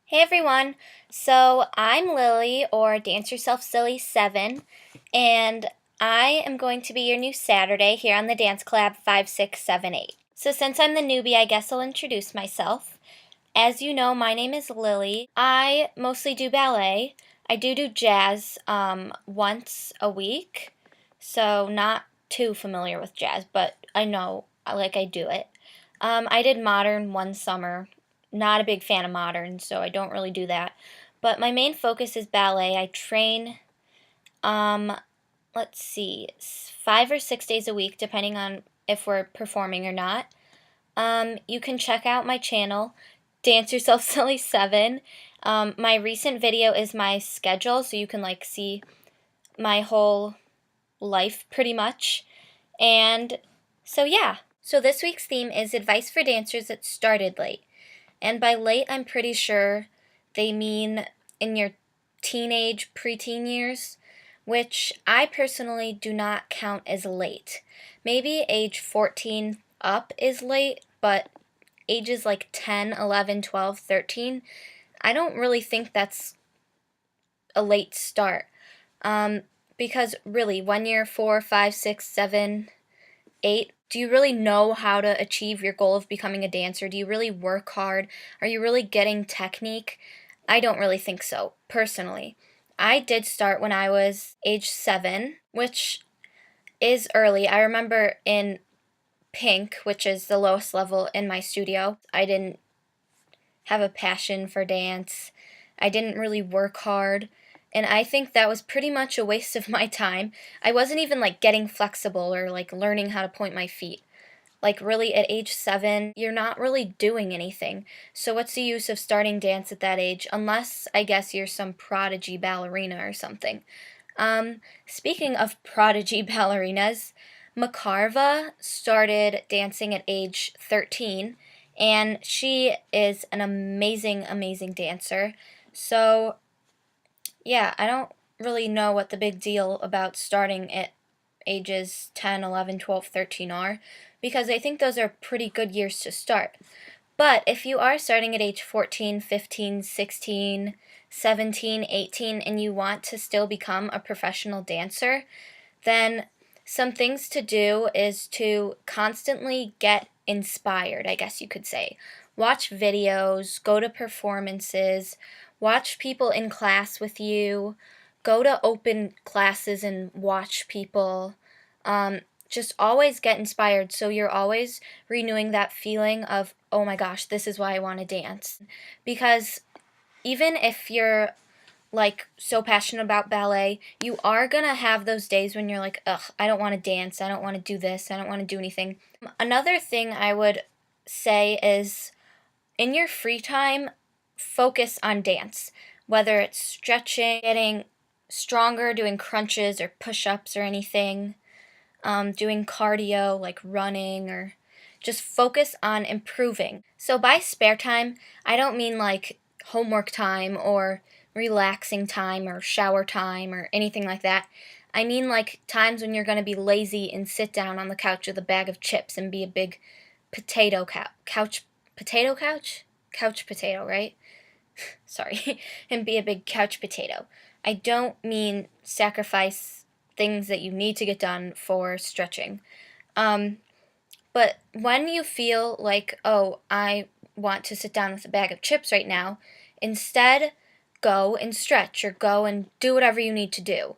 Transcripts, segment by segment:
Hey everyone! So I'm Lily, or Dance Yourself Silly 7, and I am going to be your new Saturday here on the Dance Collab 5678. So since I'm the newbie, I guess I'll introduce myself. As you know, my name is Lily. I mostly do ballet. I do jazz once a week, so not too familiar with jazz, but I know, I do it. I did modern one summer. Not a big fan of modern, so I don't really do that. But my main focus is ballet. I train, um, let's see, 5 or 6 days a week, depending on if we're performing or not. You can check out my channel, Dance Yourself Silly 7. My recent video is my schedule, so you can see my whole life pretty much. And so yeah. So this week's theme is advice for dancers that started late. And by late, I'm pretty sure they mean in your teenage, preteen years, which I personally do not count as late. Maybe age 14 up is late, but ages like 10, 11, 12, 13, I don't really think that's a late start. Because really, when you're 4, 5, 6, 7, 8, do you really know how to achieve your goal of becoming a dancer? Do you really work hard? Are you really getting technique? I don't really think so, personally. I did start when I was age 7, which is early. I remember in Pink, which is the lowest level in my studio, I didn't have a passion for dance. I didn't really work hard. And I think that was pretty much a waste of my time. I wasn't even getting flexible or learning how to point my feet. Really at age 7, you're not really doing anything. So what's the use of starting dance at that age? Unless, I guess, you're some prodigy ballerina or something. Speaking of prodigy ballerinas, Makarva started dancing at age 13, and she is an amazing, amazing dancer. So, yeah, I don't really know what the big deal about starting at ages 10, 11, 12, 13 are, because I think those are pretty good years to start. But if you are starting at age 14, 15, 16, 17, 18, and you want to still become a professional dancer, then some things to do is to constantly get inspired, I guess you could say. Watch videos, go to performances, watch people in class with you, go to open classes and watch people. Just always get inspired, so you're always renewing that feeling of, oh my gosh, this is why I want to dance. Because even if you're so passionate about ballet, you are gonna have those days when you're like, ugh, I don't want to dance, I don't want to do this, I don't want to do anything. Another thing I would say is, in your free time, focus on dance. Whether it's stretching, getting stronger, doing crunches or push-ups or anything, doing cardio like running, or just focus on improving. So by spare time, I don't mean homework time or relaxing time or shower time or anything like that. I mean times when you're going to be lazy and sit down on the couch with a bag of chips and be a big potato couch potato couch potato, right? Sorry. And be a big couch potato. I don't mean sacrifice things that you need to get done for stretching. But when you feel like, oh, I want to sit down with a bag of chips right now, instead go and stretch or go and do whatever you need to do.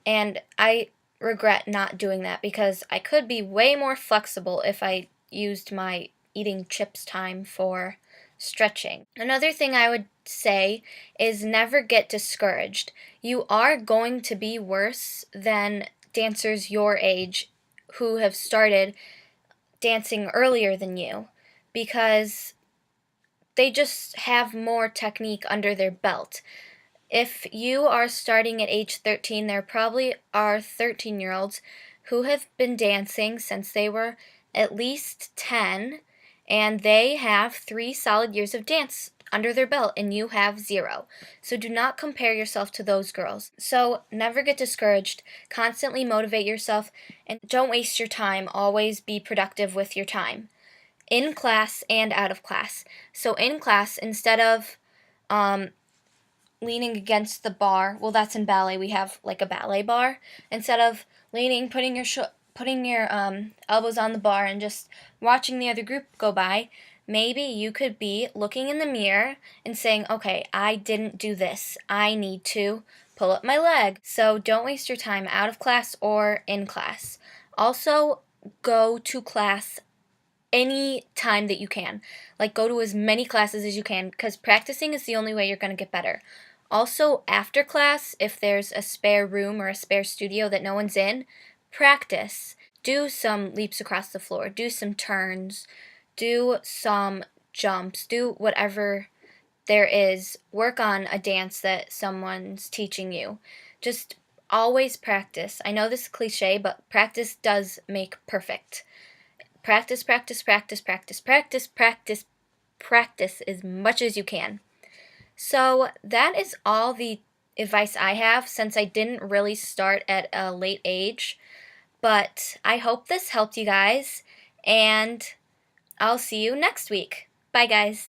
And I regret not doing that, because I could be way more flexible if I used my eating chips time for stretching. Another thing I would say is never get discouraged. You are going to be worse than dancers your age who have started dancing earlier than you, because they just have more technique under their belt. If you are starting at age 13, there probably are 13-year-olds who have been dancing since they were at least 10, and they have 3 solid years of dance under their belt, and you have 0. So do not compare yourself to those girls. So never get discouraged. Constantly motivate yourself, and don't waste your time. Always be productive with your time, in class and out of class. So in class, instead of leaning against the bar. Well, that's in ballet. We have like a ballet bar. Instead of leaning, putting your elbows on the bar and just watching the other group go by, maybe you could be looking in the mirror and saying, okay, I didn't do this. I need to pull up my leg. So don't waste your time out of class or in class. Also, go to class any time that you can. Like, go to as many classes as you can, because practicing is the only way you're going to get better. Also, after class, if there's a spare room or a spare studio that no one's in, practice. Do some leaps across the floor, do some turns, do some jumps, do whatever there is. Work on a dance that someone's teaching you. Just always practice. I know this is cliche, but practice does make perfect. Practice, practice, practice, practice, practice, practice, practice as much as you can. So that is all the advice I have, since I didn't really start at a late age. But I hope this helped you guys, and I'll see you next week. Bye, guys.